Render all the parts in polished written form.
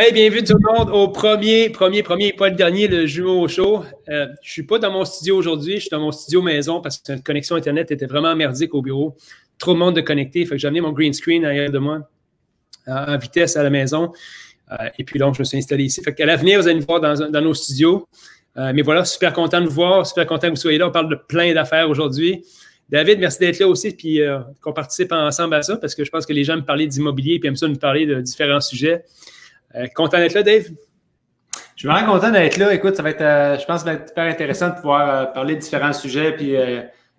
Hey, bienvenue tout le monde au premier, pas le dernier, le jumeau show. Je ne suis pas dans mon studio aujourd'hui, je suis dans mon studio maison parce que la connexion Internet était vraiment merdique au bureau. Trop de monde de connecté, fait que j'ai amené mon green screen derrière de moi en vitesse à la maison. Et puis donc, je me suis installé ici. Fait qu'à l'avenir, vous allez nous voir dans nos studios. Mais voilà, super content de vous voir, super content que vous soyez là. On parle de plein d'affaires aujourd'hui. David, merci d'être là aussi, puis qu'on participe ensemble à ça parce que je pense que les gens me parlaient d'immobilier puis aiment ça nous parler de différents sujets. Content d'être là, Dave? Je suis vraiment content d'être là. Écoute, ça va être, je pense que ça va être super intéressant de pouvoir parler de différents sujets puis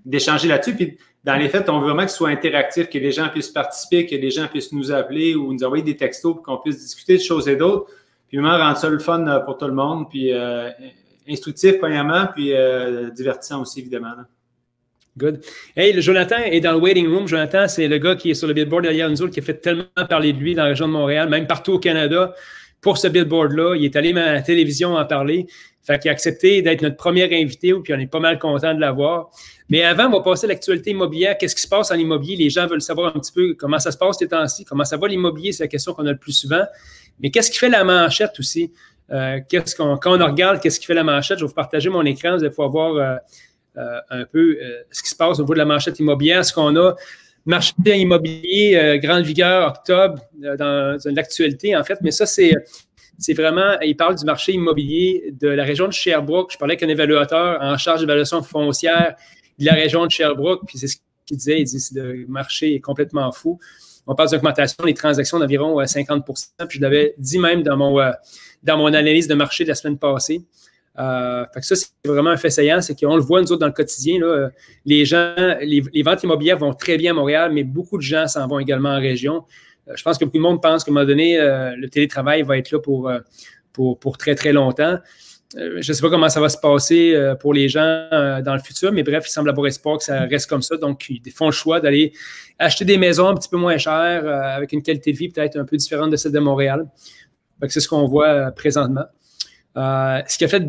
d'échanger là-dessus. Puis dans les faits, on veut vraiment que ce soit interactif, que les gens puissent participer, que les gens puissent nous appeler ou nous envoyer des textos pour qu'on puisse discuter de choses et d'autres. Puis vraiment rendre ça le fun pour tout le monde. Puis instructif, premièrement, puis divertissant aussi, évidemment. Là. Good. Hey, le Jonathan est dans le waiting room. Jonathan, c'est le gars qui est sur le Billoboard derrière nous autres, qui a fait tellement parler de lui dans la région de Montréal, même partout au Canada, pour ce Billoboard-là. Il est allé à la télévision en parler. Fait qu'il a accepté d'être notre premier invité, puis on est pas mal content de l'avoir. Mais avant, on va passer à l'actualité immobilière. Qu'est-ce qui se passe en immobilier? Les gens veulent savoir un petit peu comment ça se passe ces temps-ci, comment ça va l'immobilier, c'est la question qu'on a le plus souvent. Mais qu'est-ce qui fait la manchette aussi? Quand on regarde qu'est-ce qui fait la manchette, je vais vous partager mon écran, vous allez pouvoir voir un peu ce qui se passe au niveau de la manchette immobilière, ce qu'on a. Marché immobilier, grande vigueur, octobre, dans l'actualité, en fait. Mais ça, c'est vraiment, il parle du marché immobilier de la région de Sherbrooke. Je parlais avec un évaluateur en charge d'évaluation foncière de la région de Sherbrooke, puis c'est ce qu'il disait. Il dit que le marché est complètement fou. On parle d'augmentation des transactions d'environ 50 %, puis je l'avais dit même dans mon analyse de marché de la semaine passée. Fait que ça, c'est vraiment un fait saillant, c'est qu'on le voit, nous autres, dans le quotidien. Là, les ventes immobilières vont très bien à Montréal, mais beaucoup de gens s'en vont également en région. Je pense que beaucoup de monde pense qu'à un moment donné, le télétravail va être là pour très, très longtemps. Je ne sais pas comment ça va se passer pour les gens dans le futur, mais bref, il semble avoir espoir que ça reste comme ça. Donc, ils font le choix d'aller acheter des maisons un petit peu moins chères, avec une qualité de vie peut-être un peu différente de celle de Montréal. Fait que c'est ce qu'on voit présentement. Ce qui a fait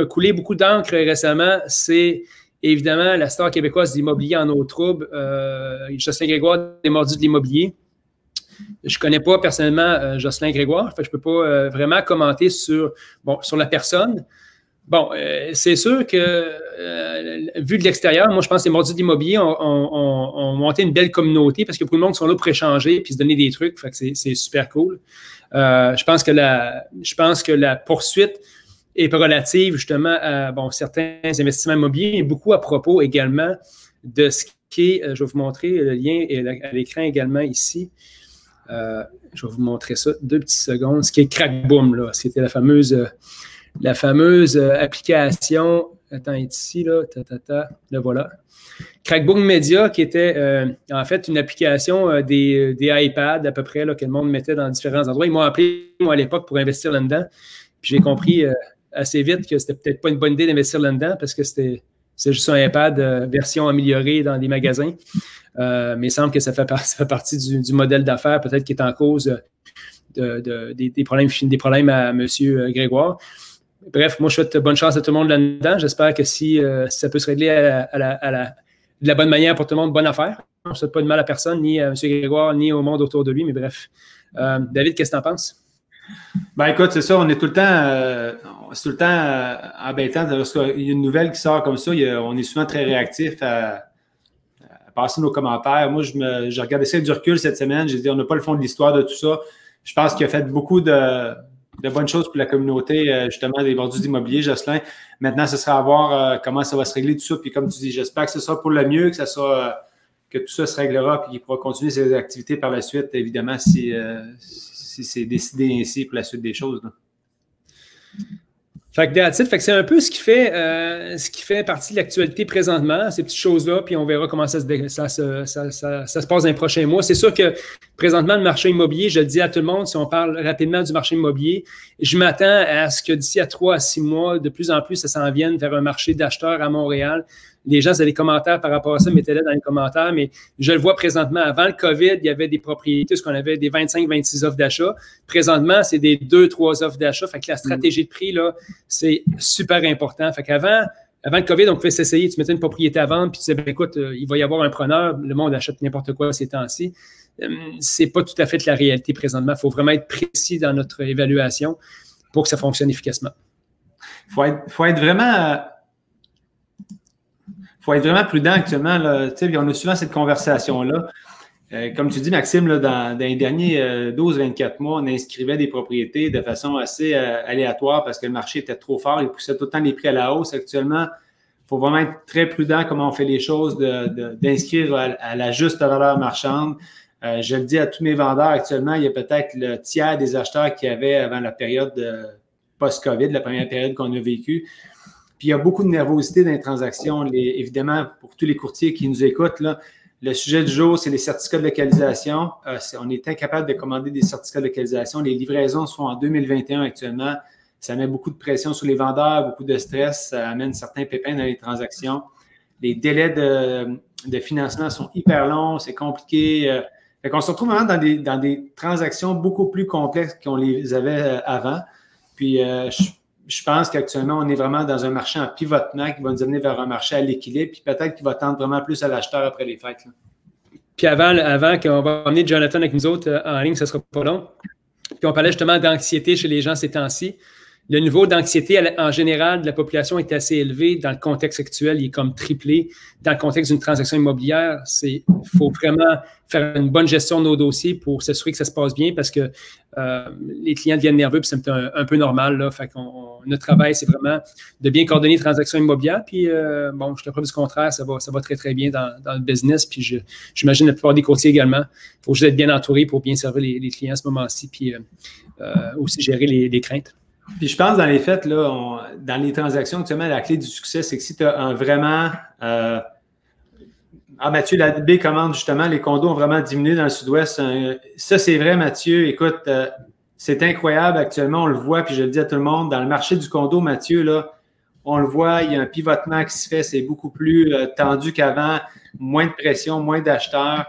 couler beaucoup d'encre récemment, c'est évidemment la star québécoise d'immobilier en eau trouble, Jocelyn Grégoire, des mordus de l'immobilier. Je ne connais pas personnellement Jocelyn Grégoire, fait que je ne peux pas vraiment commenter sur la personne. Bon, c'est sûr que, vu de l'extérieur, moi, je pense que les mordus de l'immobilier ont monté une belle communauté parce que beaucoup de monde sont là pour échanger et se donner des trucs. Fait que c'est super cool. Je pense que la poursuite est relative justement à certains investissements immobiliers, mais beaucoup à propos également de ce qui est, je vais vous montrer le lien à l'écran également ici. Je vais vous montrer ça 2 petites secondes. Ce qui est Crackboom, là, c'était la fameuse application. Attends, est ici, là. Là, voilà. Crackboom Media, qui était en fait une application des iPads à peu près là, que le monde mettait dans différents endroits. Ils m'ont appelé, moi, à l'époque, pour investir là-dedans. Puis j'ai compris assez vite que c'était peut-être pas une bonne idée d'investir là-dedans parce que c'est juste un iPad version améliorée dans des magasins. Mais il semble que ça fait partie du modèle d'affaires, peut-être qui est en cause des problèmes à M. Grégoire. Bref, moi, je souhaite bonne chance à tout le monde là-dedans. J'espère que si ça peut se régler de la bonne manière pour tout le monde, bonne affaire. Je ne souhaite pas de mal à personne, ni à M. Grégoire, ni au monde autour de lui, mais bref. David, qu'est-ce que tu en penses? Ben écoute, c'est ça, on est tout le temps embêtant. Lorsqu'il y a une nouvelle qui sort comme ça, on est souvent très réactif à passer nos commentaires. Moi, je regardais ça avec du recul cette semaine. J'ai dit, on n'a pas le fond de l'histoire de tout ça. Je pense qu'il a fait beaucoup de bonnes choses pour la communauté, justement, des mordus d'immobilier, Jocelyn. Maintenant, ce sera à voir comment ça va se régler tout ça. Puis comme tu dis, j'espère que ce sera pour le mieux, que tout ça se réglera puis qu'il pourra continuer ses activités par la suite, évidemment, si c'est décidé ainsi pour la suite des choses. Là. Fait que c'est un peu ce qui fait partie de l'actualité présentement, ces petites choses-là, puis on verra comment ça se passe dans les prochains mois. C'est sûr que présentement, le marché immobilier, je le dis à tout le monde, si on parle rapidement du marché immobilier, je m'attends à ce que d'ici à 3 à 6 mois, de plus en plus, ça s'en vienne vers un marché d'acheteurs à Montréal. Les gens, c'est des commentaires par rapport à ça, mettez-les dans les commentaires, mais je le vois présentement. Avant le COVID, il y avait des propriétés, ce qu'on avait des 25-26 offres d'achat. Présentement, c'est des 2-3 offres d'achat. Fait que la stratégie de prix, là, c'est super important. Fait qu'avant le COVID, on pouvait s'essayer, tu mettais une propriété à vendre, puis tu disais, ben, écoute, il va y avoir un preneur, le monde achète n'importe quoi ces temps-ci. c'est pas tout à fait la réalité présentement. Il faut vraiment être précis dans notre évaluation pour que ça fonctionne efficacement. Faut être vraiment prudent actuellement. Là. On a souvent cette conversation-là. Comme tu dis, Maxime, là, dans les derniers 12-24 mois, on inscrivait des propriétés de façon assez aléatoire parce que le marché était trop fort. Il poussait tout le temps les prix à la hausse. Actuellement, il faut vraiment être très prudent comment on fait les choses, d'inscrire à la juste valeur marchande. Je le dis à tous mes vendeurs actuellement, il y a peut-être le tiers des acheteurs qu'il y avait avant la période post-COVID, la première période qu'on a vécue. Puis il y a beaucoup de nervosité dans les transactions. Évidemment, pour tous les courtiers qui nous écoutent, là, le sujet du jour, c'est les certificats de localisation. On est incapable de commander des certificats de localisation. Les livraisons se font en 2021 actuellement. Ça met beaucoup de pression sur les vendeurs, beaucoup de stress. Ça amène certains pépins dans les transactions. Les délais de financement sont hyper longs. C'est compliqué. Fait qu'on se retrouve vraiment dans des transactions beaucoup plus complexes qu'on les avait avant. Puis, je pense qu'actuellement, on est vraiment dans un marché en pivotement qui va nous amener vers un marché à l'équilibre, puis peut-être qu'il va tendre vraiment plus à l'acheteur après les fêtes. Là. Puis avant qu'on va emmener Jonathan avec nous autres en ligne, ça ne sera pas long. Puis on parlait justement d'anxiété chez les gens ces temps-ci. Le niveau d'anxiété en général de la population est assez élevé. Dans le contexte actuel, il est comme triplé. Dans le contexte d'une transaction immobilière, il faut vraiment faire une bonne gestion de nos dossiers pour s'assurer que ça se passe bien parce que les clients deviennent nerveux puis c'est un peu normal. Là. Fait notre travail, c'est vraiment de bien coordonner les transactions immobilières. Puis, bon, je te preuve du contraire, ça va très, très bien dans le business. Puis, j'imagine la plupart des courtiers également. Il faut juste être bien entouré pour bien servir les clients à ce moment-ci puis aussi gérer les craintes. Puis je pense dans les faits, là, dans les transactions, actuellement, la clé du succès, c'est que si tu as un vraiment... Mathieu, la B commande justement, les condos ont vraiment diminué dans le sud-ouest. Ça, c'est vrai, Mathieu. Écoute, c'est incroyable actuellement, on le voit, puis je le dis à tout le monde, dans le marché du condo, Mathieu, là, on le voit, il y a un pivotement qui se fait, c'est beaucoup plus tendu qu'avant, moins de pression, moins d'acheteurs.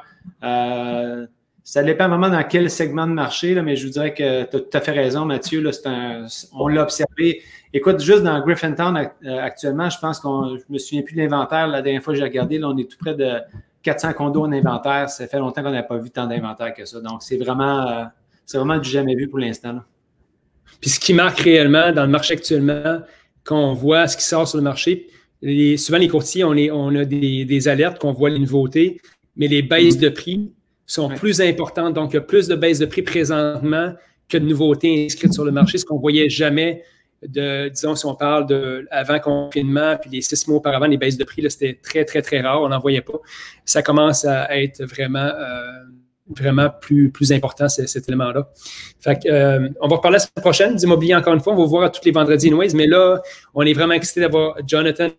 Ça dépend vraiment dans quel segment de marché, là, mais je vous dirais que tu as tout à fait raison, Mathieu. Là, on l'a observé. Écoute, juste dans Griffintown actuellement, je pense je me souviens plus de l'inventaire. La dernière fois que j'ai regardé, là, on est tout près de 400 condos en inventaire. Ça fait longtemps qu'on n'a pas vu tant d'inventaire que ça. Donc, c'est vraiment du jamais vu pour l'instant. Là. Puis ce qui marque réellement dans le marché actuellement, quand on voit ce qui sort sur le marché, souvent les courtiers, on a des alertes qu'on voit les nouveautés, mais les baisses de prix sont plus importantes. Donc, il y a plus de baisses de prix présentement que de nouveautés inscrites sur le marché, ce qu'on ne voyait jamais disons, si on parle avant confinement, puis les 6 mois auparavant, les baisses de prix, c'était très, très, très rare. On n'en voyait pas. Ça commence à être vraiment plus important, cet élément-là. Fait que, on va reparler la semaine prochaine d'immobilier encore une fois. On va vous voir tous les vendredis anyways, mais là, on est vraiment excités d'avoir Jonathan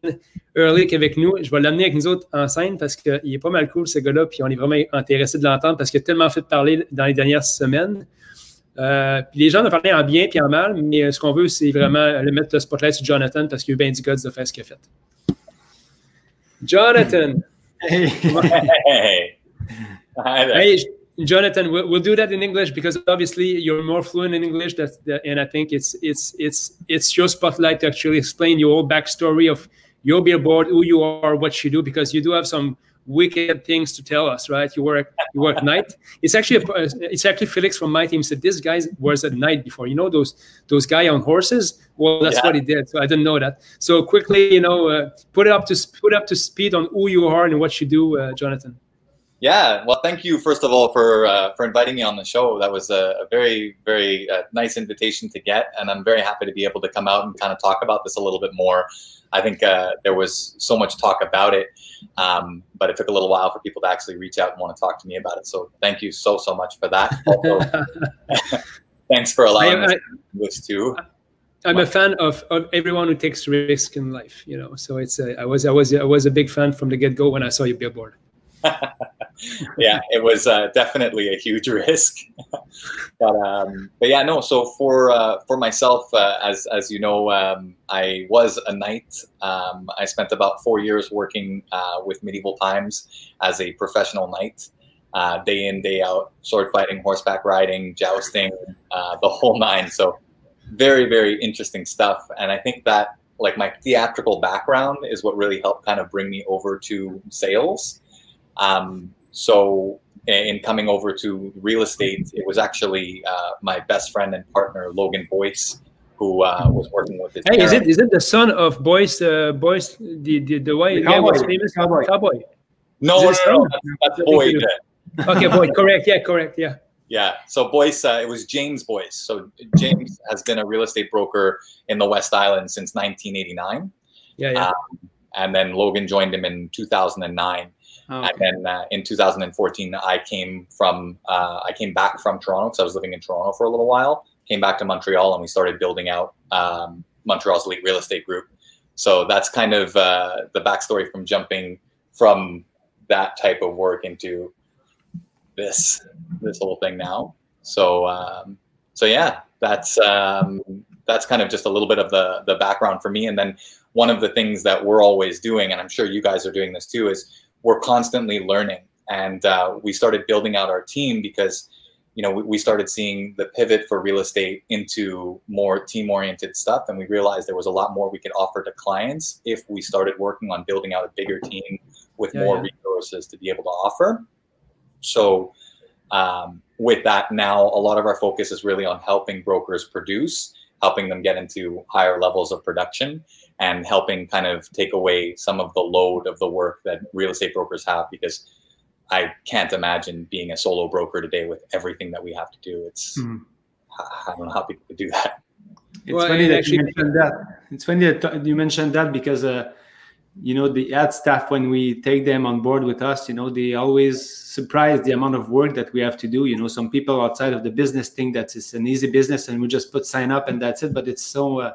Ehrlick avec nous. Je vais l'amener avec nous autres en scène parce qu'il est pas mal cool, ce gars-là, puis on est vraiment intéressés de l'entendre parce qu'il a tellement fait parler dans les dernières semaines. Puis les gens ont parlé en bien et en mal, mais ce qu'on veut, c'est vraiment le mettre le spotlight sur Jonathan parce qu'il a eu bien du guts de faire ce qu'il a fait. Jonathan! Hey! Hey, Jonathan, we'll do that in English because obviously you're more fluent in English, and I think it's your spotlight to actually explain your whole backstory of your Billoboard, who you are, what you do, because you do have some wicked things to tell us, right? You work night. It's actually Felix from my team said this guy was at night before. You know those guys on horses? Well, that's what he did. So I didn't know that. So quickly, put up to speed on who you are and what you do, Jonathan. Yeah, well, thank you first of all for inviting me on the show. That was a very, very nice invitation to get, and I'm very happy to be able to come out and kind of talk about this a little bit more. I think there was so much talk about it, but it took a little while for people to actually reach out and want to talk to me about it. So thank you so much for that. Also, thanks for allowing me to do this too. I'm a fan of everyone who takes risk in life, So it's I was a big fan from the get-go when I saw your Billoboard. Yeah, it was definitely a huge risk, but yeah, no. So for myself, as you know, I was a knight. I spent about 4 years working with medieval times as a professional knight, day in, day out, sword fighting, horseback riding, jousting, the whole nine. So very, very interesting stuff. And I think that like my theatrical background is what really helped kind of bring me over to sales. So in coming over to real estate, it was actually my best friend and partner, Logan Boyce, who was working with his Hey, is parents. it the son of Boyce? Boyce, the white guy was famous cowboy. No, that's Boyd. Okay, Boyd, correct. Yeah, correct. Yeah. Yeah. So Boyce, it was James Boyce. So James has been a real estate broker in the West Island since 1989. Yeah. And then Logan joined him in 2009. Oh, okay. And then in 2014, I came back from Toronto because I was living in Toronto for a little while. Came back to Montreal, and we started building out Montreal's elite real estate group. So that's kind of the backstory from jumping from that type of work into this whole thing now. So yeah, that's kind of just a little bit of the background for me. And then one of the things that we're always doing, and I'm sure you guys are doing this too, is we're constantly learning. And we started building out our team because, you know, we started seeing the pivot for real estate into more team-oriented stuff. And we realized there was a lot more we could offer to clients if we started working on building out a bigger team with more resources to be able to offer. So with that now, a lot of our focus is really on helping brokers produce, helping them get into higher levels of production, and helping kind of take away some of the load of the work that real estate brokers have, because I can't imagine being a solo broker today with everything that we have to do. It's I don't know how people could do that. It's funny that you mentioned that. It's funny that you mentioned that because you know, the ad staff, when we take them on board with us, you know, they always surprise the amount of work that we have to do. You know, some people outside of the business think that it's an easy business and we just sign up and that's it. But it's so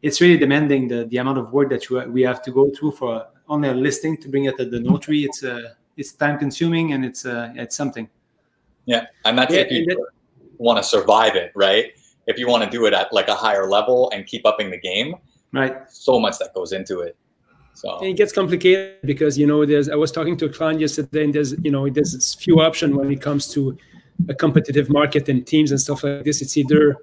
it's really demanding, the amount of work that we have to go through for only a listing to bring it to the notary. It's time consuming, and it's something. Yeah, and that's if you want to survive it, right? If you want to do it at like a higher level and keep upping the game, right? So much that goes into it. So and it gets complicated because, you know, I was talking to a client yesterday, and there's few options when it comes to a competitive market and teams and stuff like this. It's either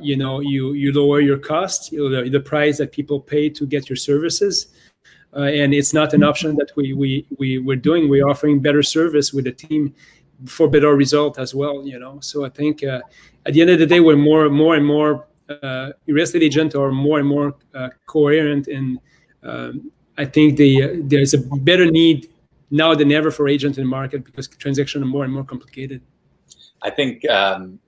you know, you lower your cost, the price that people pay to get your services, and it's not an option that we're doing. We're offering better service with the team for better result as well. You know, so I think at the end of the day, we're more and more real estate agents are more and more coherent, and I think there's a better need now than ever for agents in the market because transactions are more and more complicated. I think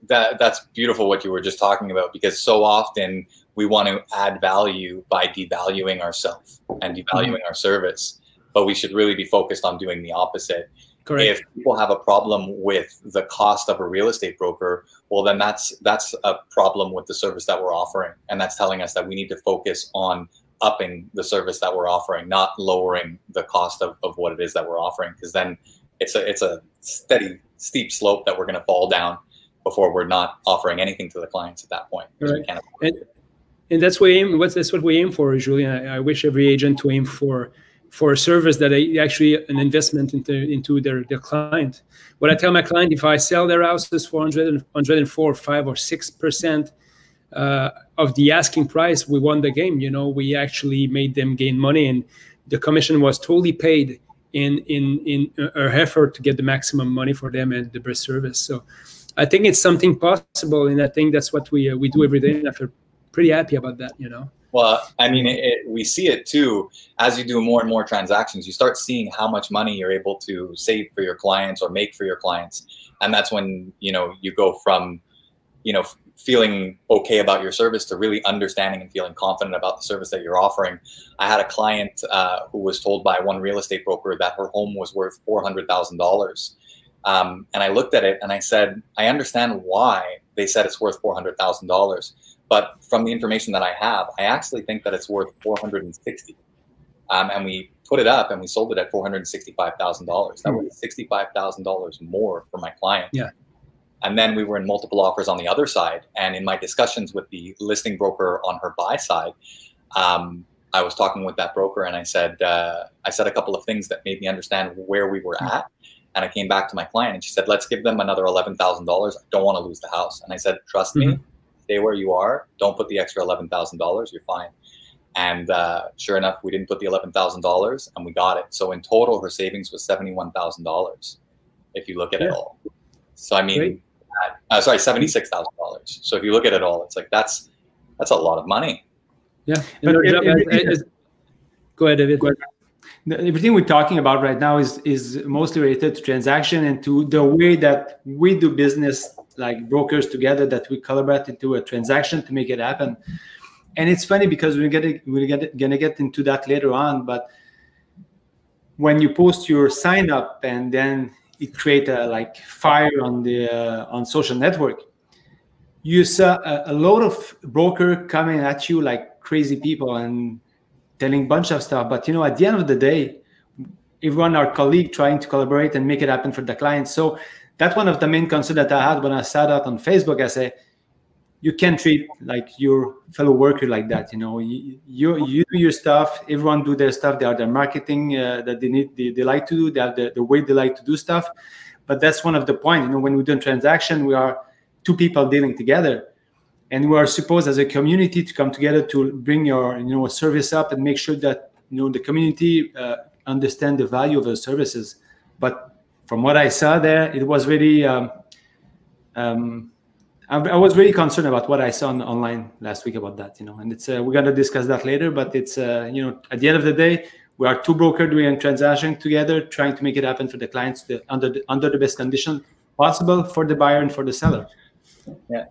that's beautiful what you were just talking about, because so often we want to add value by devaluing ourselves and devaluing our service, but we should really be focused on doing the opposite. Correct. If people have a problem with the cost of a real estate broker, well, then that's a problem with the service that we're offering, and that's telling us that we need to focus on upping the service that we're offering, not lowering the cost of what it is that we're offering, because then it's a steep slope that we're going to fall down before we're not offering anything to the clients at that point. Right. And that's what we aim for, usually. I wish every agent to aim for a service that actually an investment into their client. What I tell my client, if I sell their houses for 104, 5 or 6% of the asking price, we won the game. You know, we actually made them gain money, and the commission was totally paid in our effort to get the maximum money for them and the best service. So I think it's something possible, and I think that's what we do every day, and I feel pretty happy about that, you know. Well, I mean, we see it too. As you do more and more transactions, you start seeing how much money you're able to save for your clients or make for your clients. And that's when, you know, you go from, you know, feeling okay about your service to really understanding and feeling confident about the service that you're offering. I had a client who was told by one real estate broker that her home was worth $400,000. And I looked at it and I said, I understand why they said it's worth $400,000. But from the information that I have, I actually think that it's worth $460,000. And we put it up and we sold it at $465,000. That was $65,000 more for my client. Yeah. And then we were in multiple offers on the other side. And in my discussions with the listing broker on her buy side, I was talking with that broker, and I said a couple of things that made me understand where we were at. And I came back to my client and she said, let's give them another $11,000. I don't want to lose the house. And I said, trust me, stay where you are. Don't put the extra $11,000. You're fine. And sure enough, we didn't put the $11,000 and we got it. So in total, her savings was $71,000. if you look at it all. So I mean, sorry, $76,000. So if you look at it all, it's like that's a lot of money. Yeah. But Go ahead, David. Everything we're talking about right now is mostly related to transaction and to the way that we do business, like brokers together, that we collaborate into a transaction to make it happen. And it's funny because we're gonna get into that later on. But when you post your sign up and then it create a like fire on social network, you saw a lot of broker coming at you like crazy people and telling a bunch of stuff. But at the end of the day, everyone, our colleague, trying to collaborate and make it happen for the client. So that's one of the main concerns that I had when I sat out on Facebook. I say, you can't treat like your fellow worker like that. You do your stuff. Everyone do their stuff. They are their marketing that they like to do. They have the way they like to do stuff. But that's one of the points. When we do a transaction, we are two people dealing together, and we are supposed as a community to come together to bring your service up and make sure that the community understand the value of the services. But from what I saw there, it was really. I was really concerned about what I saw online last week about that, and it's we're going to discuss that later. But it's at the end of the day, we are two brokers doing a transaction together, trying to make it happen for the clients under the best condition possible for the buyer and for the seller. Yeah.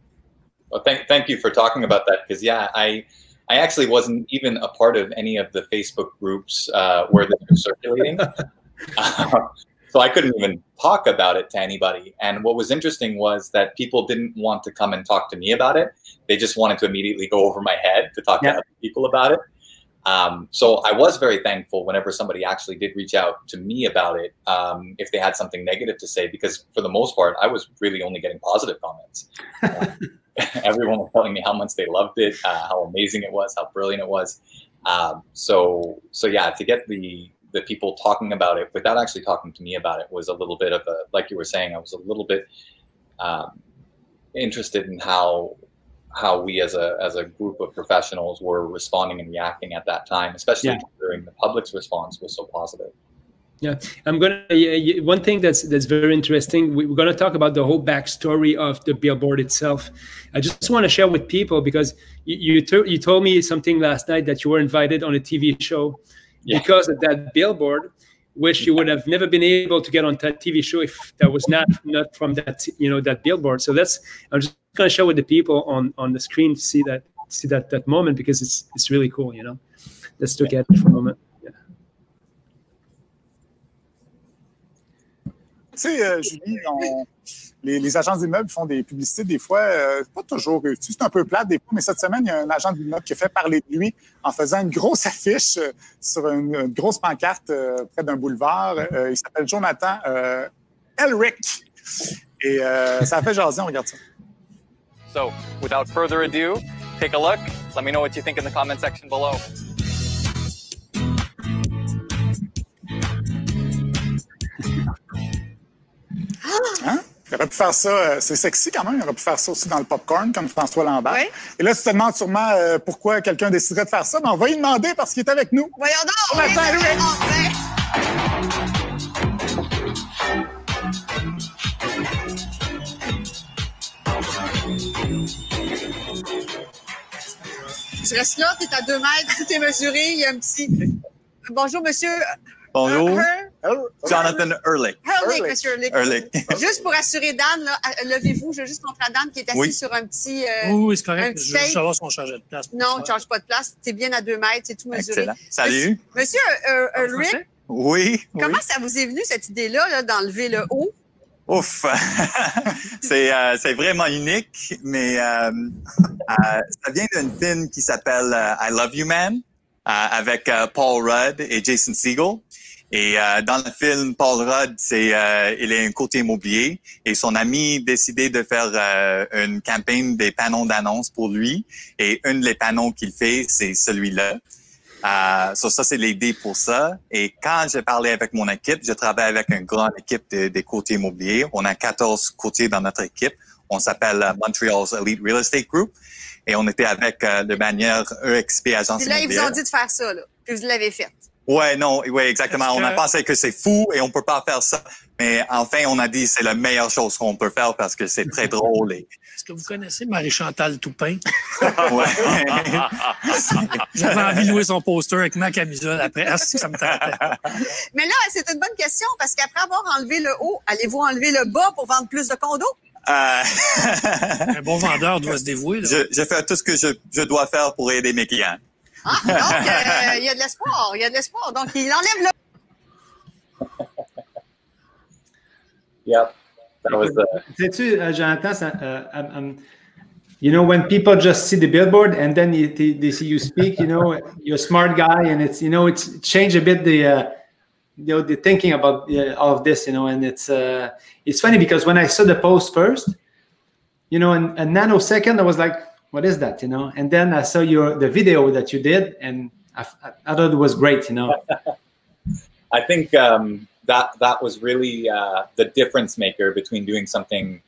Well, thank you for talking about that, because I actually wasn't even a part of any of the Facebook groups where they were circulating. So I couldn't even talk about it to anybody. And what was interesting was that people didn't want to come and talk to me about it. They just wanted to immediately go over my head to talk to other people about it. So I was very thankful whenever somebody actually did reach out to me about it, if they had something negative to say, because for the most part, I was really only getting positive comments. Everyone was telling me how much they loved it, how amazing it was, how brilliant it was. So yeah, to get the people talking about it without actually talking to me about it was a little bit of a, like you were saying, I was a little bit interested in how we as a group of professionals were responding and reacting at that time, especially considering the public's response was so positive. Yeah, one thing that's very interesting, we're going to talk about the whole backstory of the billboard itself. I just want to share with people, because you told me something last night that you were invited on a TV show because of that billboard, which you would have never been able to get on that TV show if that was not from that that billboard. So I'm just going to show with the people on the screen to see that moment, because it's really cool. Let's look at it for a moment. Tu sais, Julie, les agences d'immeubles font des publicités des fois, pas toujours réussies. C'est un peu plate des fois, mais cette semaine, il y a un agent d'immeuble qui a fait parler de lui en faisant une grosse affiche sur une grosse pancarte près d'un boulevard. Il s'appelle Jonathan Ehrlick. Et ça a fait jaser, on regarde ça. So, without further ado, take a look. Let me know what you think in the comment section below. Hein? Il aurait pu faire ça, c'est sexy quand même, il aurait pu faire ça aussi dans le popcorn, comme François Lambert. Oui. Et là, tu te demandes sûrement pourquoi quelqu'un déciderait de faire ça, mais on va lui demander parce qu'il est avec nous. Voyons donc! Je reste là, tu es à 2 mètres, tout est mesuré, il y a un petit... Bonjour, monsieur. Bonjour. Jonathan Ehrlick. Ehrlick, monsieur Ehrlick. Ehrlick. Juste pour assurer Dan, là, levez-vous, je veux juste montrer à Dan qui est assis sur un petit. Oui, c'est correct. Je veux savoir si on changeait de place. Non, on ne change pas de place. Tu es bien à 2 mètres, c'est tout mesuré. Excellent. Salut. Monsieur Ehrlick. Oui. Comment ça vous est venu, cette idée-là, d'enlever le haut? Ouf! C'est vraiment unique, mais ça vient d'une film qui s'appelle I Love You Man, avec Paul Rudd et Jason Segel. Et dans le film, Paul Rudd, il est un côté immobilier et son ami décidé de faire une campagne des panneaux d'annonce pour lui. Et un des panneaux qu'il fait, c'est celui-là. Ça, c'est l'idée pour ça. Et quand j'ai parlé avec mon équipe, je travaille avec une grande équipe des courtiers immobiliers. On a 14 courtiers dans notre équipe. On s'appelle Montreal's Elite Real Estate Group. Et on était avec de manière EXP, agence immobilière. Et là, ils vous ont dit de faire ça, là. Puis vous l'avez fait. Ouais, non, ouais, exactement. On a pensé que c'est fou et on peut pas faire ça. Mais enfin, on a dit c'est la meilleure chose qu'on peut faire parce que c'est très drôle. Est-ce que vous connaissez Marie-Chantal Toupin? Ouais. J'avais envie de louer son poster avec ma camisole après. Ah, ça me tentait. Mais là, c'est une bonne question parce qu'après avoir enlevé le haut, allez-vous enlever le bas pour vendre plus de condos? Un bon vendeur doit se dévouer. Là. Je fais tout ce que je dois faire pour aider mes clients. Ah, donc, il y a de l'espoir. Il y a de l'espoir. Donc, il enlève le... Yep. That was Sais-tu, Jonathan, you know, when people just see the billboard and then they see you speak, you know, you're a smart guy, and it's, you know, it's changed a bit the you know, the thinking about all of this, you know, and it's funny because when I saw the post first, you know, in a nanosecond, I was like, what is that, you know? And then I saw the video that you did, and I thought it was great, you know. I think that was really the difference maker between doing something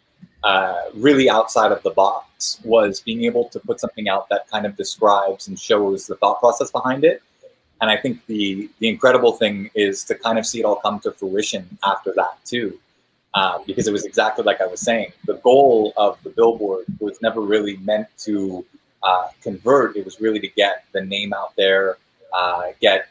really outside of the box, was being able to put something out that kind of describes and shows the thought process behind it. And I think the incredible thing is to kind of see it all come to fruition after that too, because it was exactly like I was saying. The goal of the billboard was never really meant to convert. It was really to get the name out there, get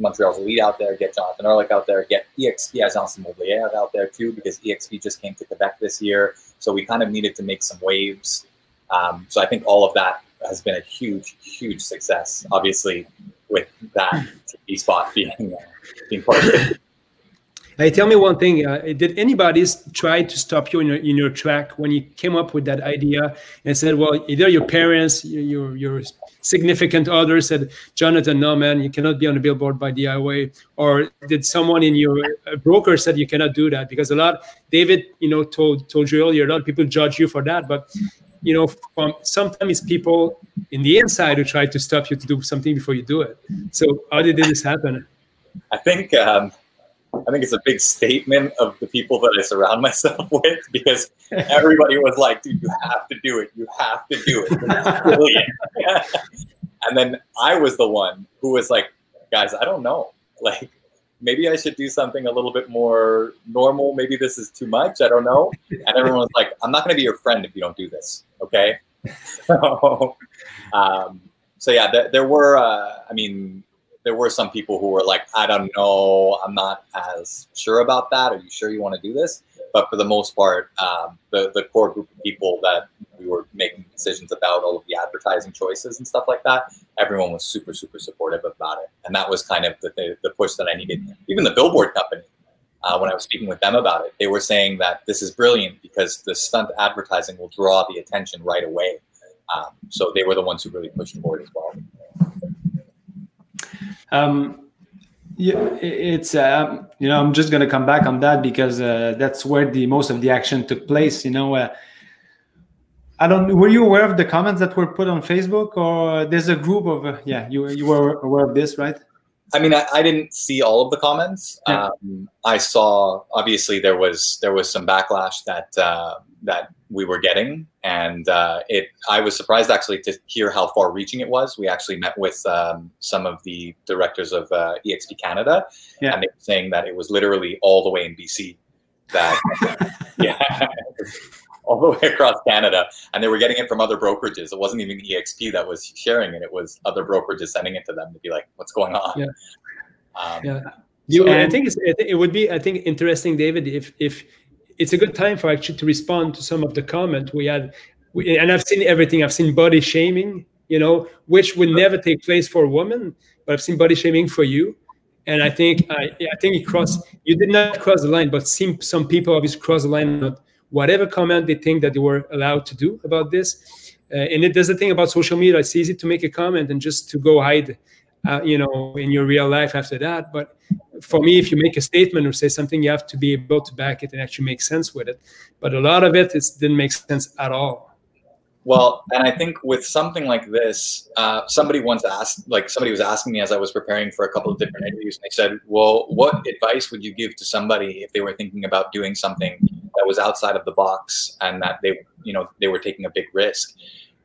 Montreal's Elite out there, get Jonathan Ehrlick out there, get EXP Agence Immobilier out there too, because EXP just came to Quebec this year. So we kind of needed to make some waves. So I think all of that has been a huge, huge success, obviously, with that TV spot being part of it. Hey, tell me one thing. Did anybody try to stop you in your track when you came up with that idea and said, well, either your parents, your significant other said, Jonathan, no, man, you cannot be on a billboard by DIY, or did someone in your broker said you cannot do that? Because David, you know, told you earlier, a lot of people judge you for that, but you know, sometimes people in the inside who try to stop you to do something before you do it. So how did this happen? I think it's a big statement of the people that I surround myself with, because everybody was like, dude, you have to do it. You have to do it. It's brilliant. And then I was the one who was like, guys, I don't know. Like, maybe I should do something a little bit more normal. Maybe this is too much. I don't know. And everyone was like, I'm not going to be your friend if you don't do this. Okay. So yeah, there were, I mean, there were some people who were like, I don't know, I'm not as sure about that. Are you sure you want to do this? But for the most part, the core group of people that we were making decisions about, all of the advertising choices and stuff like that, everyone was super, super supportive about it. And that was kind of the push that I needed. Even the Billboard company, when I was speaking with them about it, they were saying that this is brilliant because the stunt advertising will draw the attention right away. So they were the ones who really pushed forward as well. Yeah, it's you know, I'm just going to come back on that because that's where most of the action took place. You know, I don't. Were you aware of the comments that were put on Facebook, or there's a group of yeah, you were aware of this, right? I mean, I didn't see all of the comments. Yeah. I saw, obviously there was some backlash that we were getting, and I was surprised actually to hear how far reaching it was. We actually met with some of the directors of EXP Canada, yeah, and they were saying that it was literally all the way in BC, that yeah, all the way across Canada, and they were getting it from other brokerages. It wasn't even EXP that was sharing it; it was other brokerages sending it to them to be like, "What's going on?" Yeah. I think it would be, I think, interesting, David, if it's a good time for actually to respond to some of the comments we had. And I've seen everything. I've seen body shaming, you know, which would never take place for a woman, but I've seen body shaming for you. And I think you did not cross the line, but some people obviously cross the line on whatever comment they think that they were allowed to do about this. And there's the thing about social media. It's easy to make a comment and just to go hide, you know, in your real life after that. But for me, if you make a statement or say something, you have to be able to back it and actually make sense with it. But a lot of it didn't make sense at all. Well, and I think with something like this, somebody once asked, like somebody was asking me as I was preparing for a couple of different interviews, and they said, well, what advice would you give to somebody if they were thinking about doing something that was outside of the box and that they were taking a big risk?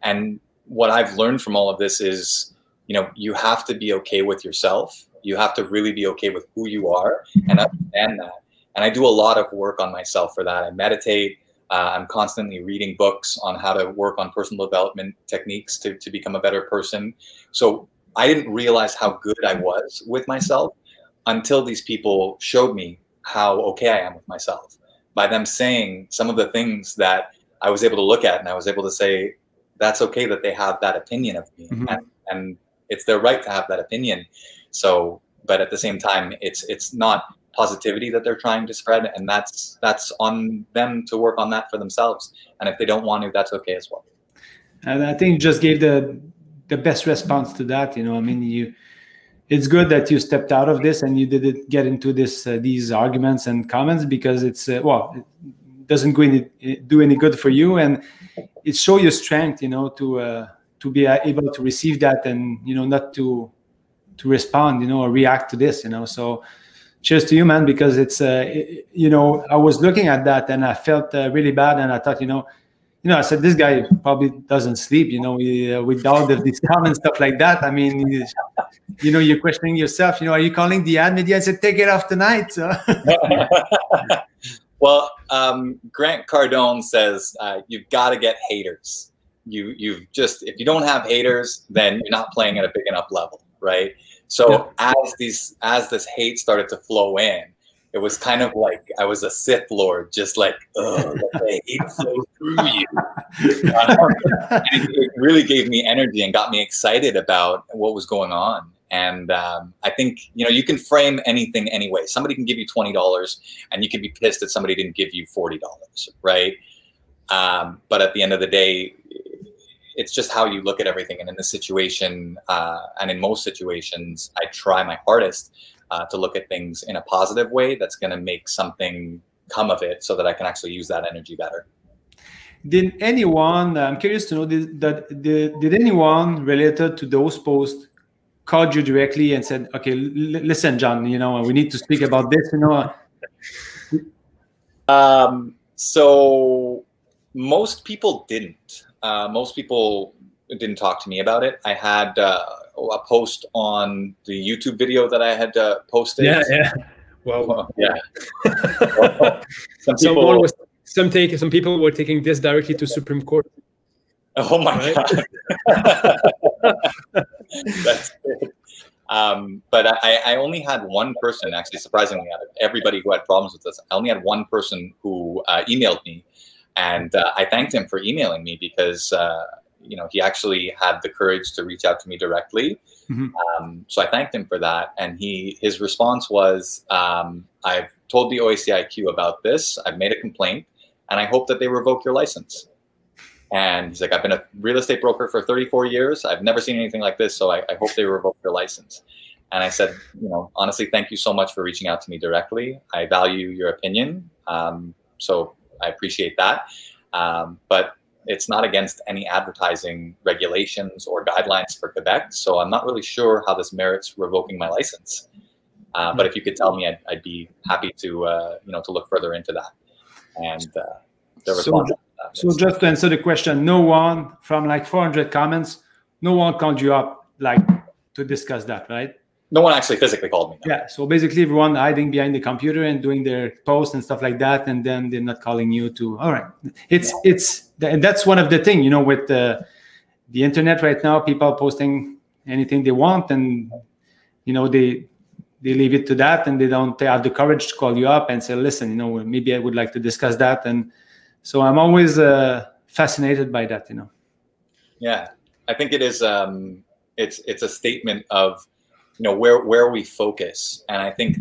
And what I've learned from all of this is, you know, you have to be okay with yourself You have to really be okay with who you are and understand that. And I do a lot of work on myself for that. I meditate. I'm constantly reading books on how to work on personal development techniques to become a better person. So I didn't realize how good I was with myself until these people showed me how okay I am with myself. By them saying some of the things that I was able to look at, and I was able to say, that's okay that they have that opinion of me. And it's their right to have that opinion. So, but at the same time, it's not positivity that they're trying to spread, and that's on them to work on that for themselves. And if they don't want to, that's okay as well. And I think you just gave the best response to that. You know, I mean, it's good that you stepped out of this and you didn't get into these arguments and comments, because it's well, it doesn't do any good for you, and it shows your strength, you know, to be able to receive that, and, you know, not to respond, you know, or react to this, you know. So cheers to you, man, because it's you know, I was looking at that and I felt really bad, and I thought, you know, I said, this guy probably doesn't sleep, you know, with all of these comments, stuff like that. I mean, you know, you're questioning yourself, you know, are you calling the ad media and said, take it off tonight? So. Well, Grant Cardone says, you've got to get haters. You've just, if you don't have haters, then you're not playing at a big enough level, right? So as this hate started to flow in, it was kind of like I was a Sith Lord, just like, let the hate flow through you. It really gave me energy and got me excited about what was going on. And I think, you know, you can frame anything anyway. Somebody can give you $20 and you can be pissed that somebody didn't give you $40, right? But at the end of the day, it's just how you look at everything. And in this situation, and in most situations, I try my hardest to look at things in a positive way that's going to make something come of it so that I can actually use that energy better. Did anyone, I'm curious to know, did anyone related to those posts called you directly and said, okay, listen, John, you know, we need to speak about this, you know? So most people didn't. Most people didn't talk to me about it. I had a post on the YouTube video that I had posted. Yeah. Well, yeah. Some people were taking this directly to Supreme Court. Oh my God. That's it. But I only had one person, actually, surprisingly, out of everybody who had problems with this, I only had one person who emailed me. And I thanked him for emailing me because, you know, he actually had the courage to reach out to me directly. So I thanked him for that. And his response was, I've told the OACIQ about this. I've made a complaint, and I hope that they revoke your license. And he's like, I've been a real estate broker for 34 years. I've never seen anything like this. So I hope they revoke your license. And I said, you know, honestly, thank you so much for reaching out to me directly. I value your opinion. So I appreciate that. But it's not against any advertising regulations or guidelines for Quebec. So I'm not really sure how this merits revoking my license. But if you could tell me, I'd be happy to, you know, to look further into that. And the response. So just to answer the question, no one from like 400 comments, no one called you up like to discuss that, right? No one actually physically called me. No. Yeah. So basically everyone hiding behind the computer and doing their posts and stuff like that. And then they're not calling you to, all right. And that's one of the things, you know, with the internet right now, people posting anything they want, and, you know, they leave it to that, and they don't have the courage to call you up and say, listen, you know, maybe I would like to discuss that. And so I'm always fascinated by that, you know. Yeah, I think it is. It's a statement of, you know, where we focus, and I think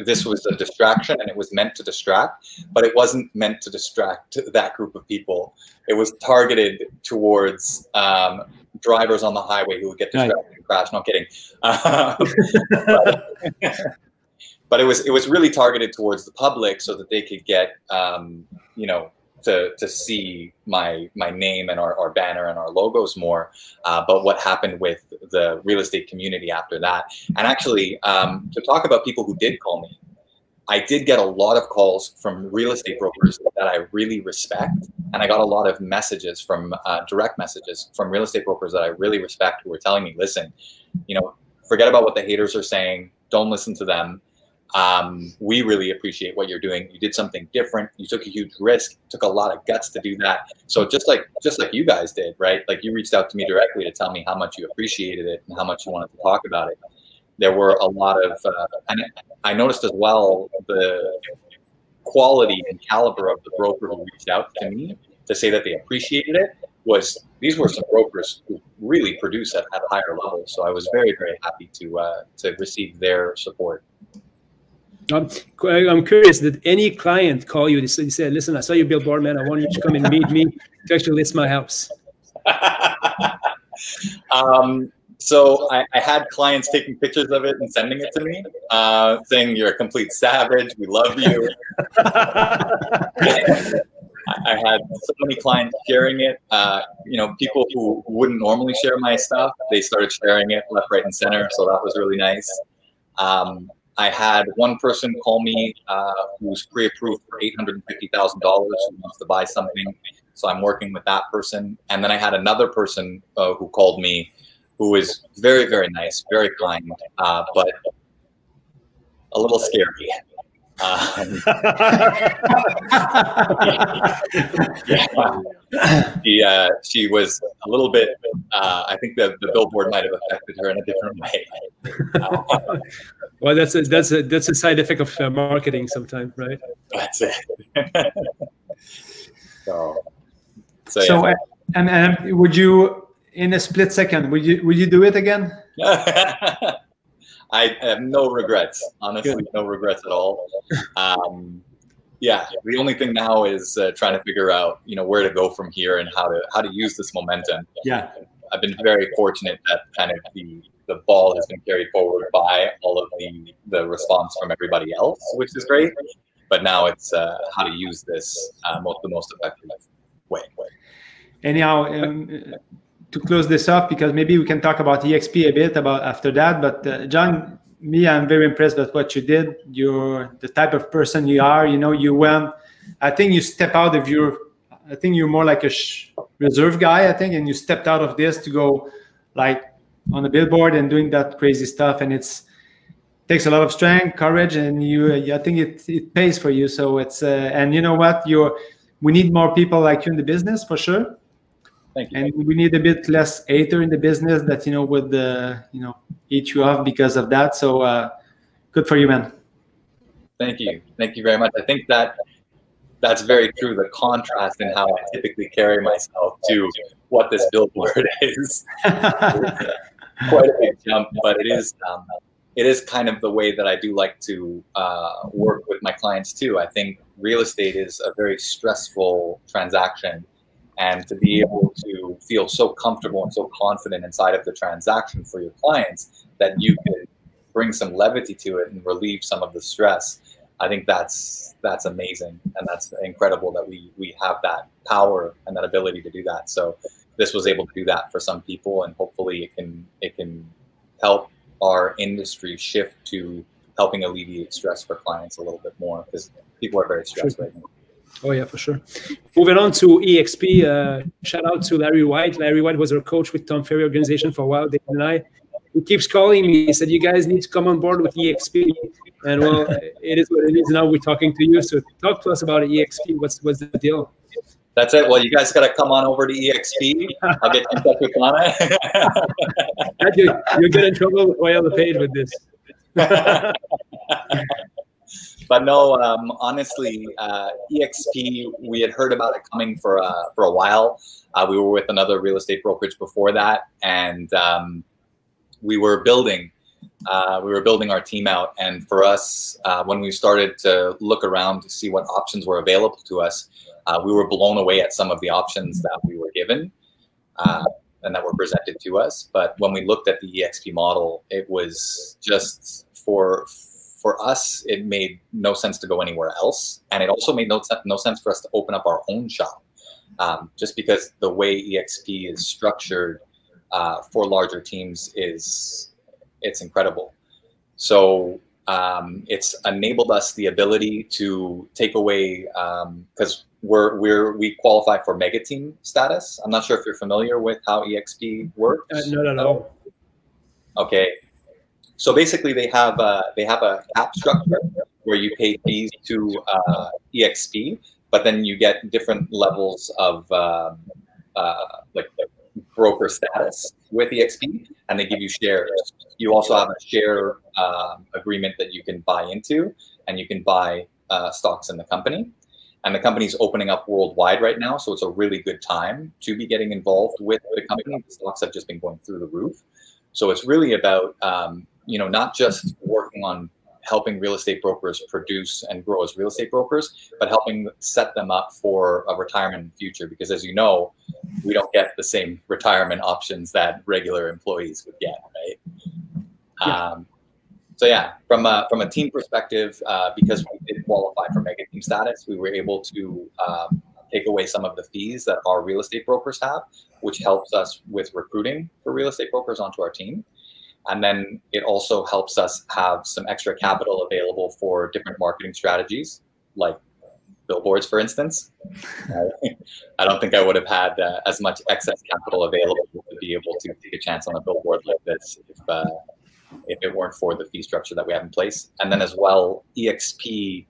this was a distraction, and it was meant to distract, but it wasn't meant to distract that group of people. It was targeted towards drivers on the highway who would get distracted and crash. Not kidding. But it was really targeted towards the public so that they could get, you know, to see my name and our banner and our logos more. But what happened with the real estate community after that. And actually, to talk about people who did call me, I did get a lot of calls from real estate brokers that I really respect. And I got a lot of messages from direct messages from real estate brokers that I really respect, who were telling me, listen, you know, forget about what the haters are saying. Don't listen to them. We really appreciate what you're doing. You did something different. You took a huge risk, took a lot of guts to do that. So just like you guys did, right? Like you reached out to me directly to tell me how much you appreciated it and how much you wanted to talk about it. There were a lot of, and I noticed as well, the quality and caliber of the broker who reached out to me to say that they appreciated it these were some brokers who really produce at higher levels. So I was very, very happy to receive their support. I'm curious, did any client call you? They said, listen, I saw your billboard, man. I want you to come and meet me to actually list my house. So I had clients taking pictures of it and sending it to me, saying you're a complete savage. We love you. I had so many clients sharing it. You know, people who wouldn't normally share my stuff, they started sharing it left, right, and center. So that was really nice. I had one person call me who's pre-approved for $850,000 who wants to buy something. So I'm working with that person. And then I had another person who called me who is very, very nice, very kind, but a little scary. She was a little bit, I think the billboard might have affected her in a different way. Well, that's a side effect of marketing sometimes, right? That's it. So yeah. And would you, in a split second, would you do it again? I have no regrets, honestly. Good. No regrets at all. Yeah, the only thing now is trying to figure out, you know, where to go from here and how to use this momentum. Yeah, I've been very fortunate that kind of the ball has been carried forward by all of the response from everybody else, which is great. But now it's how to use this the most effective way. Anyhow, to close this off, because maybe we can talk about EXP a bit about after that. But John, I'm very impressed with what you did. You're the type of person you are. You know, you went. I think you step out of your. I think you're more like a reserve guy. I think, and you stepped out of this to go, like, on the billboard and doing that crazy stuff. And it takes a lot of strength, courage, and I think it pays for you. So it's and you know what, we need more people like you in the business for sure. Thank you. And we need a bit less hater in the business that, you know, would, eat you off because of that. So good for you, man. Thank you. Thank you very much. I think that's very true. The contrast in how I typically carry myself to what this billboard is. Quite a big jump, but it is kind of the way that I do like to work with my clients too. I think real estate is a very stressful transaction. And to be able to feel so comfortable and so confident inside of the transaction for your clients that you can bring some levity to it and relieve some of the stress, I think that's amazing, and that's incredible that we have that power and that ability to do that. So this was able to do that for some people, and hopefully it can help our industry shift to helping alleviate stress for clients a little bit more, because people are very stressed right now. Oh, yeah, for sure. Moving on to EXP, shout out to Larry White. Larry White was our coach with Tom Ferry organization for a while, David and I. He keeps calling me. He said, you guys need to come on board with EXP. And, well, it is what it is. Now we're talking to you. So talk to us about EXP. What's the deal? That's it. Well, you guys got to come on over to EXP. I'll get in touch with Lana. You'll get in trouble with Royal LePage with this. But no, honestly, EXP, we had heard about it coming for a while. We were with another real estate brokerage before that, and we were building our team out. And for us, when we started to look around to see what options were available to us, we were blown away at some of the options that we were given and that were presented to us. But when we looked at the EXP model, it was just for us, it made no sense to go anywhere else. And it also made no sense for us to open up our own shop, just because the way EXP is structured for larger teams it's incredible. So it's enabled us the ability to take away, because we qualify for mega team status. I'm not sure if you're familiar with how EXP works. Not at all. Okay. So basically, they have a cap structure where you pay fees to EXP, but then you get different levels of like broker status with EXP, and they give you shares. You also have a share agreement that you can buy into, and you can buy stocks in the company. And the company's opening up worldwide right now, so it's a really good time to be getting involved with the company. The stocks have just been going through the roof. So it's really about, you know, not just working on helping real estate brokers produce and grow as real estate brokers, but helping set them up for a retirement in the future. Because as you know, we don't get the same retirement options that regular employees would get, right? Yeah. So yeah, from a team perspective, because we did qualify for mega team status, we were able to take away some of the fees that our real estate brokers have, which helps us with recruiting for real estate brokers onto our team. And then it also helps us have some extra capital available for different marketing strategies, like billboards, for instance. I don't think I would have had as much excess capital available to be able to take a chance on a billboard like this if it weren't for the fee structure that we have in place. And then as well, EXP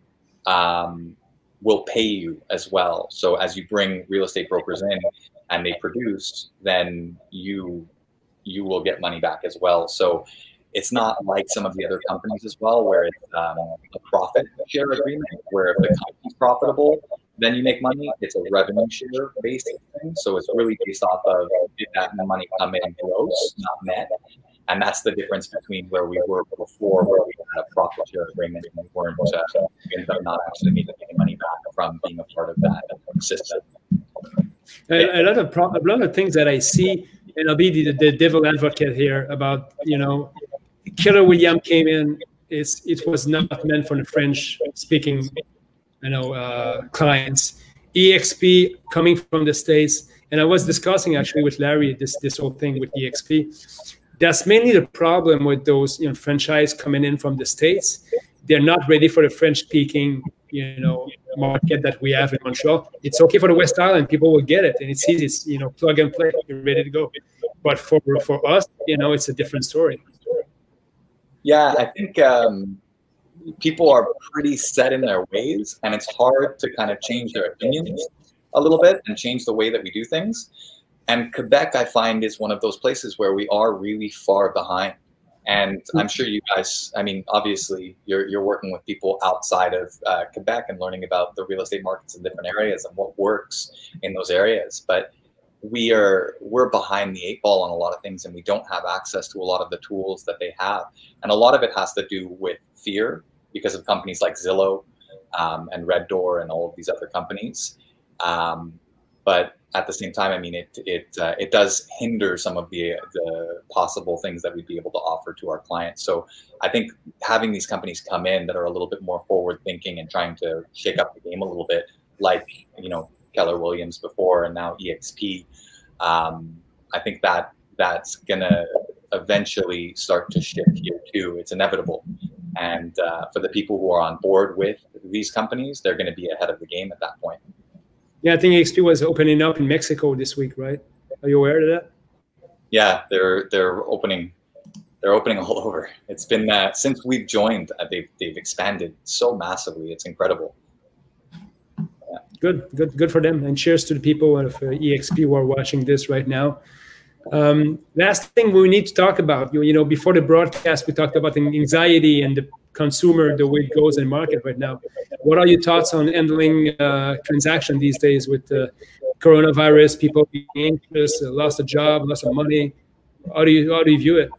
will pay you as well. So as you bring real estate brokers in and they produce, then you will get money back as well. So it's not like some of the other companies as well, where it's a profit share agreement, where if the company's profitable, then you make money. It's a revenue share based thing. So it's really based off of, did that money come in gross, not net? And that's the difference between where we were before, where we had a profit share agreement and we weren't, we ended up not actually making any money back from being a part of that system. A lot of things that I see, and I'll be the devil advocate here about, you know, Keller Williams came in, it was not meant for the French speaking, you know, clients. EXP coming from the States, and I was discussing actually with Larry this whole thing with EXP. That's mainly the problem with those, you know, franchise coming in from the States. They're not ready for the French-speaking, you know, market that we have in Montreal. It's okay for the West Island; people will get it, and it's easy. It's, you know, plug and play. You're ready to go. But for us, you know, it's a different story. Yeah, I think people are pretty set in their ways, and it's hard to kind of change their opinions a little bit and change the way that we do things. And Quebec, I find, is one of those places where we are really far behind. And I'm sure you guys, I mean, obviously, you're working with people outside of Quebec and learning about the real estate markets in different areas and what works in those areas. But we're behind the 8 ball on a lot of things, and we don't have access to a lot of the tools that they have. And a lot of it has to do with fear because of companies like Zillow and Red Door and all of these other companies. But at the same time, I mean, it does hinder some of the possible things that we'd be able to offer to our clients. So I think having these companies come in that are a little bit more forward thinking and trying to shake up the game a little bit, like, you know, Keller Williams before and now EXP, I think that's gonna eventually start to shift here too. It's inevitable. And for the people who are on board with these companies, they're going to be ahead of the game at that point. Yeah, I think EXP was opening up in Mexico this week, right? Are you aware of that? Yeah, they're opening all over. It's been since we've joined, they've expanded so massively. It's incredible. Yeah. Good for them. And cheers to the people of EXP who are watching this right now. Last thing we need to talk about, you know, before the broadcast, we talked about anxiety and the consumer, the way it goes in the market right now. What are your thoughts on handling transaction these days with coronavirus, people being anxious, lost a job, lost some money? How do you view it?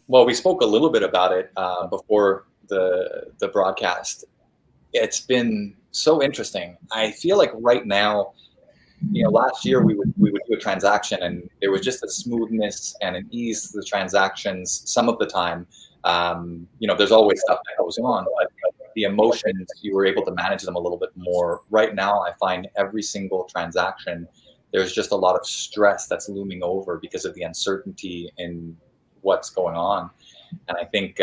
Well, we spoke a little bit about it before the broadcast. It's been so interesting. I feel like right now, you know, last year we would do a transaction and there was just a smoothness and an ease to the transactions some of the time. You know, there's always stuff that goes on, but the emotions, you were able to manage them a little bit more. Right now, I find every single transaction, there's just a lot of stress that's looming over because of the uncertainty in what's going on. And I think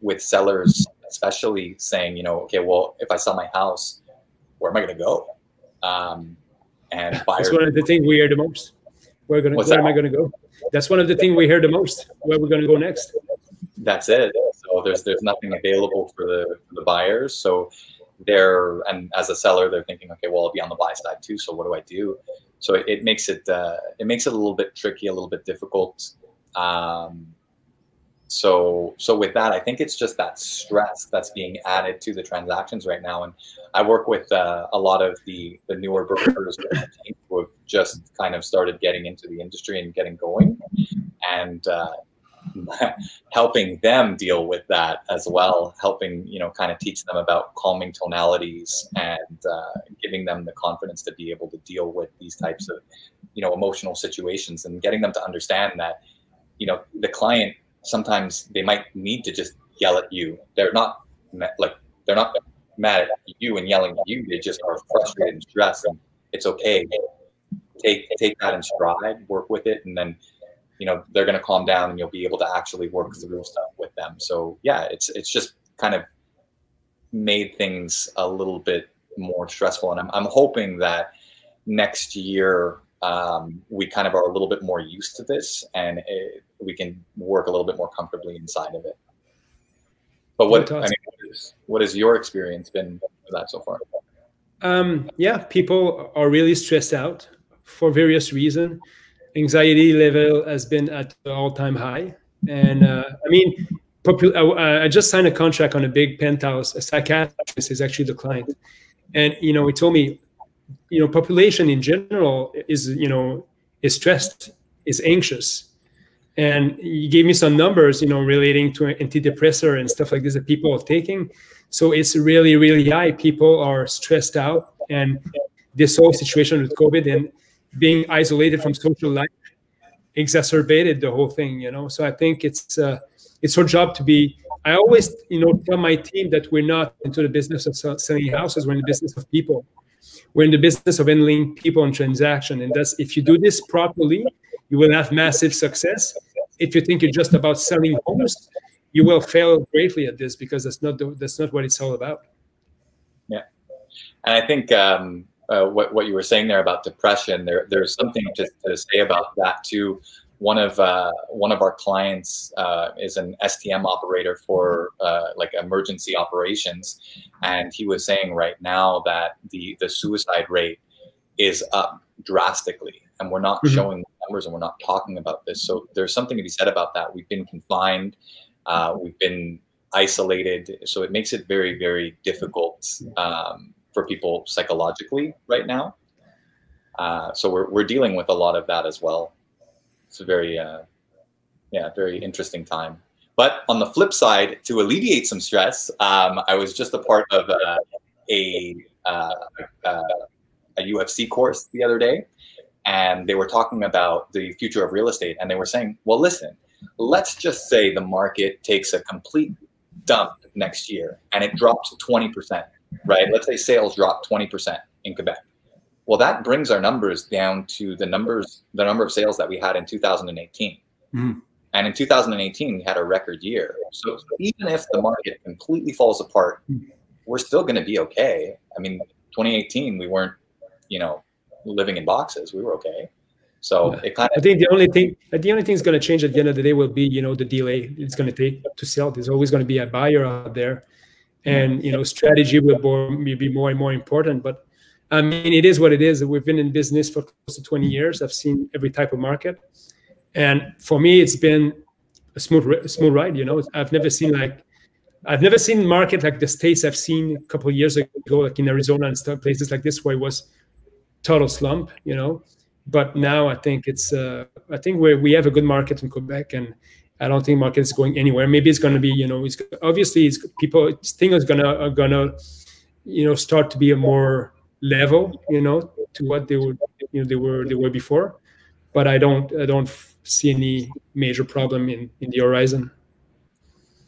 with sellers, especially saying, you know, okay, well, if I sell my house, where am I going to go? And buyers, that's one of the things we hear the most. Where am I going to go? That's one of the things we hear the most. Where we're going to go next. That's it. So there's nothing available for the buyers. So and as a seller, they're thinking, okay, well, I'll be on the buy side too. So what do I do? So it makes it a little bit tricky, a little bit difficult. So with that, I think it's just that stress that's being added to the transactions right now. And I work with a lot of the newer brokers who have just kind of started getting into the industry and getting going, and helping them deal with that as well, helping, kind of teach them about calming tonalities and giving them the confidence to be able to deal with these types of, emotional situations, and getting them to understand that, the client, sometimes they might need to just yell at you. They're not mad at you and yelling at you. They just are frustrated and stressed, and it's okay. Take that in stride, work with it, and then they're going to calm down, and you'll be able to actually work through stuff with them. So yeah, it's just kind of made things a little bit more stressful. And I'm hoping that next year we kind of are a little bit more used to this, and we can work a little bit more comfortably inside of it. But what has your experience been for that so far? Yeah, people are really stressed out for various reasons. Anxiety level has been at the all-time high. And I just signed a contract on a big penthouse. A psychiatrist is actually the client. And, he told me, population in general is stressed, is anxious. And he gave me some numbers, relating to antidepressant and stuff like this that people are taking. So it's really, really high. People are stressed out. And this whole situation with COVID and being isolated from social life exacerbated the whole thing, So I think it's our job to be. I always, tell my team that we're not into the business of selling houses. We're in the business of people. We're in the business of handling people and transaction. And that's, if you do this properly, you will have massive success. If you think you're just about selling homes, you will fail greatly at this, because that's not what it's all about. Yeah, and I think what you were saying there about depression, there's something to say about that too. One of our clients is an STM operator for like emergency operations, and he was saying right now that the suicide rate is up drastically, and we're not showing numbers, and we're not talking about this. So there's something to be said about that. We've been confined, we've been isolated, so it makes it very, very difficult for people psychologically right now. So we're dealing with a lot of that as well. It's a very, very interesting time. But on the flip side, to alleviate some stress, I was just a part of a UFC course the other day, and they were talking about the future of real estate, and they were saying, well, listen, let's just say the market takes a complete dump next year and it drops 20%, right? Let's say sales drop 20% in Quebec. Well, that brings our numbers down to the number of sales that we had in 2018. And in 2018, we had a record year. So even if the market completely falls apart, we're still going to be okay. I mean, 2018, we weren't, living in boxes. We were okay. So it kind of. I think the only thing that's going to change at the end of the day will be, the delay it's going to take to sell. There's always going to be a buyer out there, and strategy will be more and more important. But I mean, it is what it is. We've been in business for close to 20 years. I've seen every type of market, and for me, it's been a smooth ride. I've never seen market like the States I've seen a couple of years ago, like in Arizona and stuff, places like this where it was total slump. But now I think we have a good market in Quebec, and I don't think market is going anywhere. Maybe it's going to be, things are gonna start to be a more level, to what they were before. But I don't see any major problem in the horizon.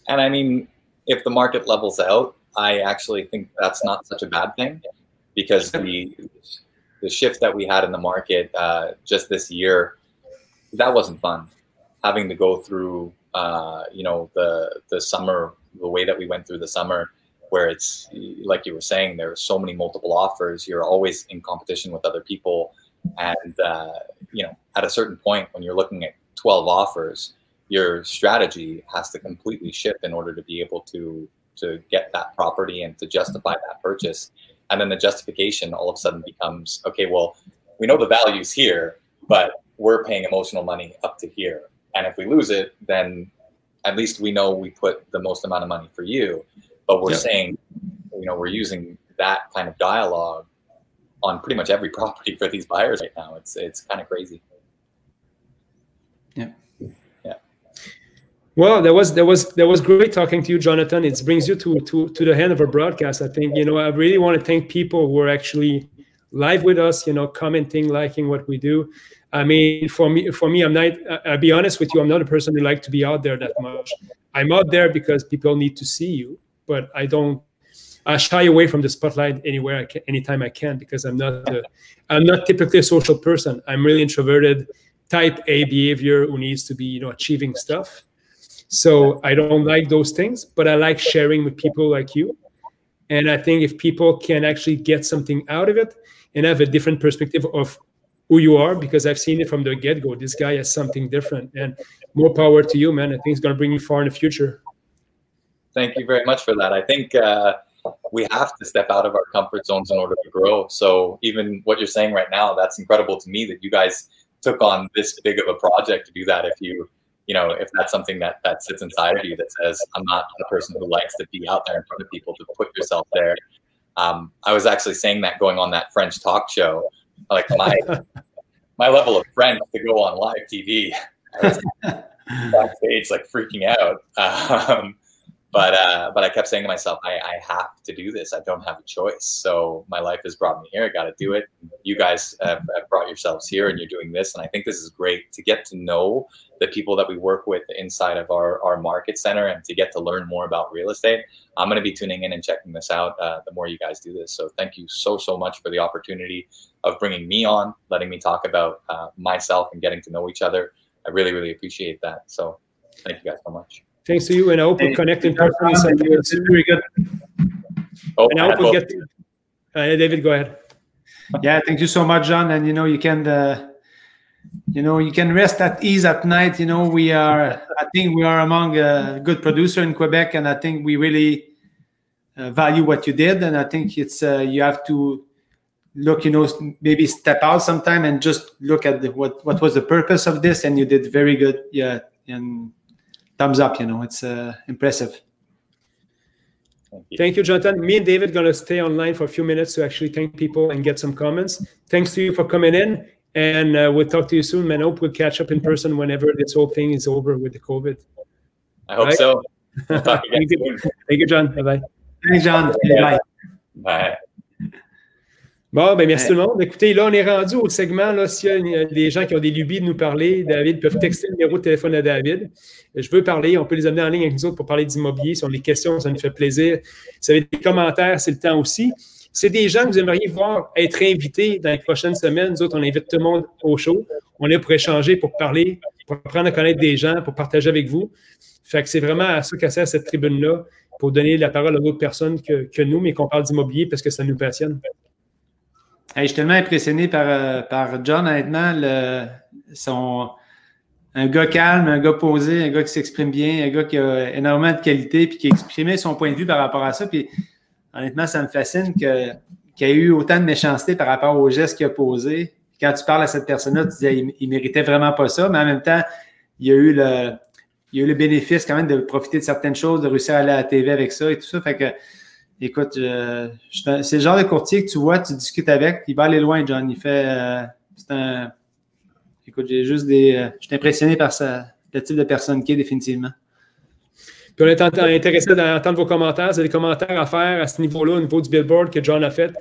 And I mean, if the market levels out, I actually think that's not such a bad thing, because the shift that we had in the market just this year, that wasn't fun. Having to go through, the summer, the way that we went through the summer, where it's like you were saying, there are so many multiple offers. You're always in competition with other people. And, you know, at a certain point when you're looking at 12 offers, your strategy has to completely shift in order to be able to get that property and to justify that purchase. And then the justification all of a sudden becomes, okay, well, we know the value's here, but we're paying emotional money up to here. And if we lose it, then at least we know we put the most amount of money for you. But we're saying, you know, we're using that kind of dialogue on pretty much every property for these buyers right now. It's kind of crazy. Yeah. Yeah. Well, that was great talking to you, Jonathan. It brings you to the end of our broadcast. I think, you know, I really want to thank people who are actually live with us, you know, commenting, liking what we do. I mean, for me, I'm not, I'll be honest with you, I'm not a person who likes to be out there that much. I'm out there because people need to see you, but I shy away from the spotlight anytime I can, because I'm not typically a social person. I'm really introverted, type A behavior who needs to be, you know, achieving stuff. So I don't like those things, but I like sharing with people like you. And I think if people can actually get something out of it and have a different perspective of who you are, because I've seen it from the get-go, this guy has something different, and more power to you, man. I think it's going to bring you far in the future. Thank you very much for that. I think we have to step out of our comfort zones in order to grow. So even what you're saying right now, that's incredible to me that you guys took on this big of a project to do that. If you know, if that's something that sits inside of you that says, I'm not the person who likes to be out there in front of people, to put yourself there. I was actually saying that going on that French talk show, like my level of French to go on live TV, I was backstage like freaking out. But I kept saying to myself, I have to do this. I don't have a choice. So my life has brought me here. I got to do it. You guys have brought yourselves here, and you're doing this. And I think this is great to get to know the people that we work with inside of our market center, and to get to learn more about real estate. I'm going to be tuning in and checking this out the more you guys do this. So thank you so much for the opportunity of bringing me on, letting me talk about myself and getting to know each other. I really, really appreciate that. So thank you guys so much. Thanks to you, and I hope we'll connect in person. It's very good. Oh, and I hope we'll get to, David, go ahead. Yeah, thank you so much, John. And you can rest at ease at night. I think we are among a good producer in Quebec, and I think we really value what you did. And I think it's you have to look, maybe step out sometime and just look at what was the purpose of this. And you did very good. Yeah, and thumbs up. It's impressive. Thank you, Jonathan. Me and David are going to stay online for a few minutes to actually thank people and get some comments. Thanks to you for coming in, and we'll talk to you soon, man. I hope we'll catch up in person whenever this whole thing is over with the COVID. I hope so. We'll talk again soon. Thank you, John. Bye-bye. Thanks, John. Bye. Bye. Bon, ben merci tout le monde. Écoutez, là, on est rendu au segment. Là, s'il y a des gens qui ont des lubies de nous parler, David, peuvent texter le numéro de téléphone à David. Je veux parler, on peut les amener en ligne avec nous autres pour parler d'immobilier. Si on a des questions, ça nous fait plaisir. Si vous avez des commentaires, c'est le temps aussi. C'est des gens que vous aimeriez voir être invités dans les prochaines semaines. Nous autres, on invite tout le monde au show. On est pour échanger, pour parler, pour apprendre à connaître des gens, pour partager avec vous. Fait que c'est vraiment à ça qu'à cette tribune-là, pour donner la parole à d'autres personnes que nous, mais qu'on parle d'immobilier parce que ça nous passionne. Hey, je suis tellement impressionné par John, honnêtement. Un gars calme, un gars posé, un gars qui s'exprime bien, un gars qui a énormément de qualité puis qui a exprimé son point de vue par rapport à ça. Puis honnêtement, ça me fascine qu'il y ait eu autant de méchanceté par rapport aux gestes qu'il a posés. Quand tu parles à cette personne-là, tu disais qu'il ne méritait vraiment pas ça, mais en même temps, il y a eu le bénéfice quand même de profiter de certaines choses, de réussir à aller à la TV avec ça et tout ça. Fait que écoute, c'est le genre de courtier que tu vois, tu discutes avec, il va aller loin, John. Il fait... écoute, je suis impressionné par le type de personne qu'il est, définitivement. Puis on est intéressé d'entendre vos commentaires. Vous avez des commentaires à faire à ce niveau-là, au niveau du Billoboard que John a fait.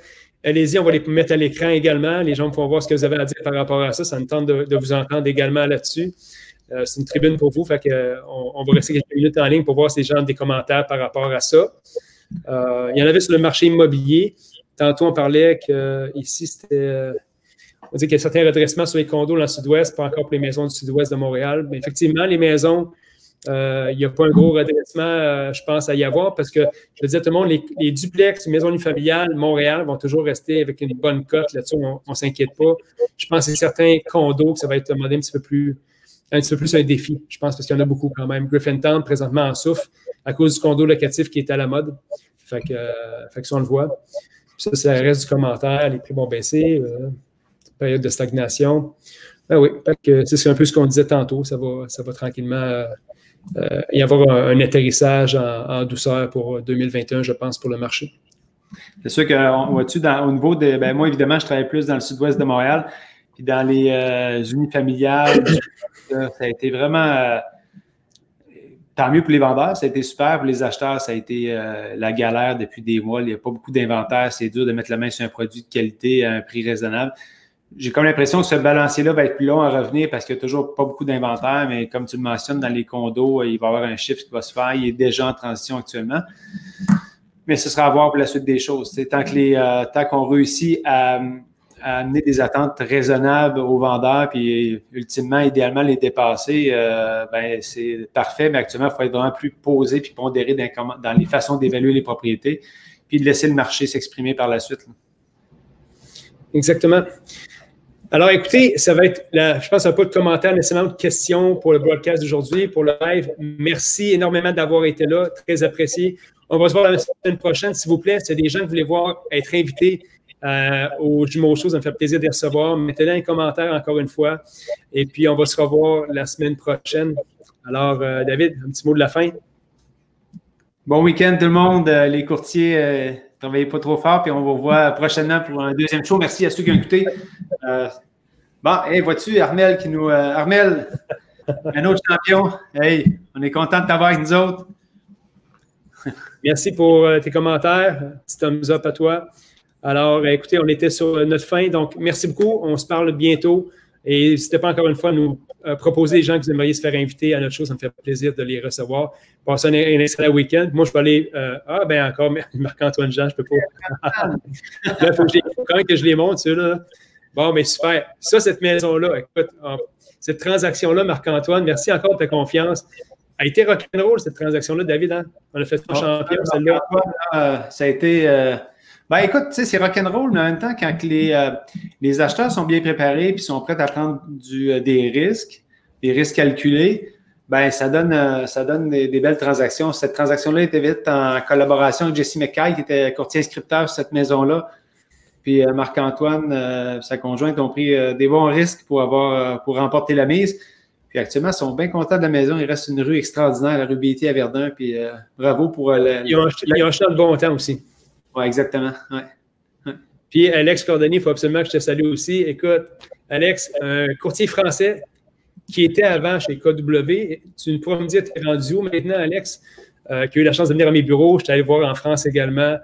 Allez-y, on va les mettre à l'écran également. Les gens vont voir ce que vous avez à dire par rapport à ça. Ça nous tente de vous entendre également là-dessus. C'est une tribune pour vous. Fait qu'on va rester quelques minutes en ligne pour voir si les gens ont des commentaires par rapport à ça. Il y en avait sur le marché immobilier. Tantôt, on parlait qu'ici, c'était... on dit qu'il y a certains redressements sur les condos dans le sud-ouest, pas encore pour les maisons du sud-ouest de Montréal. Mais effectivement, les maisons Il n'y a pas un gros redressement, je pense, à y avoir parce que, je le disais à tout le monde, les duplex, les maisons unifamiliales, Montréal vont toujours rester avec une bonne cote. Là-dessus, on ne s'inquiète pas. Je pense que c'est certains condos que ça va être demandé un petit peu plus un défi, je pense, parce qu'il y en a beaucoup quand même. Griffintown, présentement, en souffre à cause du condo locatif qui est à la mode. Fait que ça, on le voit. Puis ça, c'est le reste du commentaire. Les prix vont baisser. Période de stagnation. Ben oui, c'est un peu ce qu'on disait tantôt. Ça va tranquillement y avoir un atterrissage en douceur pour 2021, je pense, pour le marché. C'est sûr qu'on voit-tu au niveau de. Ben moi, évidemment, je travaille plus dans le sud-ouest de Montréal. Puis dans les unifamiliales, ça a été vraiment. Tant mieux pour les vendeurs, ça a été super. Pour les acheteurs, ça a été la galère depuis des mois. Il n'y a pas beaucoup d'inventaire. C'est dur de mettre la main sur un produit de qualité à un prix raisonnable. J'ai comme l'impression que ce balancier-là va être plus long à revenir parce qu'il n'y a toujours pas beaucoup d'inventaire, mais comme tu le mentionnes, dans les condos, il va y avoir un shift qui va se faire. Il est déjà en transition actuellement. Mais ce sera à voir pour la suite des choses. Tant qu'on réussit à amener des attentes raisonnables aux vendeurs, puis ultimement, idéalement, les dépasser, c'est parfait, mais actuellement, il faut être vraiment plus posé puis pondéré dans les façons d'évaluer les propriétés, puis de laisser le marché s'exprimer par la suite. Là. Exactement. Alors, écoutez, ça va être, je pense, un peu de commentaires, nécessairement de questions pour le broadcast d'aujourd'hui, pour le live. Merci énormément d'avoir été là, très apprécié. On va se voir la semaine prochaine, s'il vous plaît. S'il y a des gens que vous voulez voir être invités au Jumeau Show, ça me fait plaisir de les recevoir. Mettez-les un commentaire encore une fois. Et puis, on va se revoir la semaine prochaine. Alors, David, un petit mot de la fin. Bon week-end tout le monde. Les courtiers, travaillez pas trop fort. Puis on vous revoit prochainement pour un deuxième show. Merci à ceux qui ont écouté. Vois-tu, Armel qui nous... Armel, un autre champion. Hey, on est content de t'avoir avec nous autres. Merci pour tes commentaires. Petit thumbs up à toi. Alors, écoutez, on était sur notre fin. Donc, merci beaucoup. On se parle bientôt. Et n'hésitez pas encore une fois à nous proposer des gens que vous aimeriez se faire inviter à notre show. Ça me fait plaisir de les recevoir. Passez un excellent week-end. Moi, je peux aller... encore, Marc-Antoine Jean, je peux pas... Là, il faut quand même que je les montre, ceux-là. Bon, mais super. Ça, cette maison-là, écoute, cette transaction-là, Marc-Antoine, merci encore de ta confiance. A été rock'n'roll, cette transaction-là, David. Hein? On a fait un champion, celle-là. Ça a été... écoute, tu sais, c'est rock'n'roll, mais en même temps, quand les acheteurs sont bien préparés et sont prêts à prendre des risques calculés, ça donne des belles transactions. Cette transaction-là était faite en collaboration avec Jesse McKay, qui était courtier inscripteur sur cette maison-là. Puis Marc-Antoine, sa conjointe, ont pris des bons risques pour remporter la mise. Puis actuellement, ils sont bien contents de la maison. Il reste une rue extraordinaire, la rue Béti à Verdun. Puis bravo pour... Ils ont acheté le bon temps aussi. Oui, exactement. Ouais. Puis Alex Cordonnier, il faut absolument que je te salue aussi. Écoute, Alex, un courtier français qui était avant chez KW, tu pourras me dire, tu es rendu où maintenant, Alex, qui a eu la chance de venir à mes bureaux. Je suis allé voir en France également.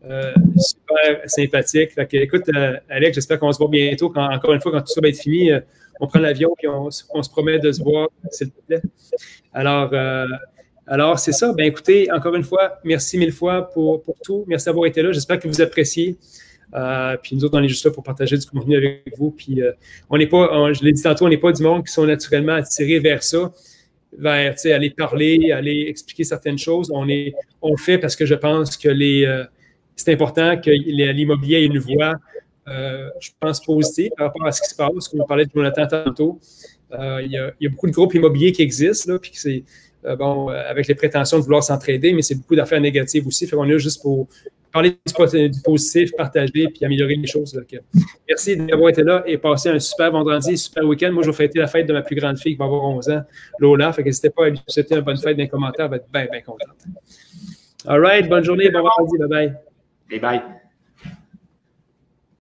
Super sympathique. Fait que, écoute, Alex, j'espère qu'on se voit bientôt. Encore une fois, quand tout ça va être fini, on prend l'avion et on se promet de se voir, s'il te plaît. Alors, c'est ça. Ben écoutez, encore une fois, merci mille fois pour tout. Merci d'avoir été là. J'espère que vous appréciez. Puis nous autres, on est juste là pour partager du contenu avec vous. Puis on n'est pas, je l'ai dit tantôt, on n'est pas du monde qui sont naturellement attirés vers ça, vers aller parler, aller expliquer certaines choses. On le fait parce que je pense que c'est important que l'immobilier ait une voix, je pense, positive par rapport à ce qui se passe. Comme on parlait de Jonathan tantôt, il y a beaucoup de groupes immobiliers qui existent, là, puis que c'est avec les prétentions de vouloir s'entraider, mais c'est beaucoup d'affaires négatives aussi. Fait qu'on est là juste pour parler du positif, partager puis améliorer les choses. Donc, merci d'avoir été là et passer un super vendredi, super week-end. Moi, je vais fêter la fête de ma plus grande fille qui va avoir 11 ans, Lola. Fait que n'hésitez pas à lui souhaiter une bonne fête dans les commentaires. Elle va être bien, bien contente. All right. Bonne journée. Bon vendredi. Bye-bye. Bye-bye.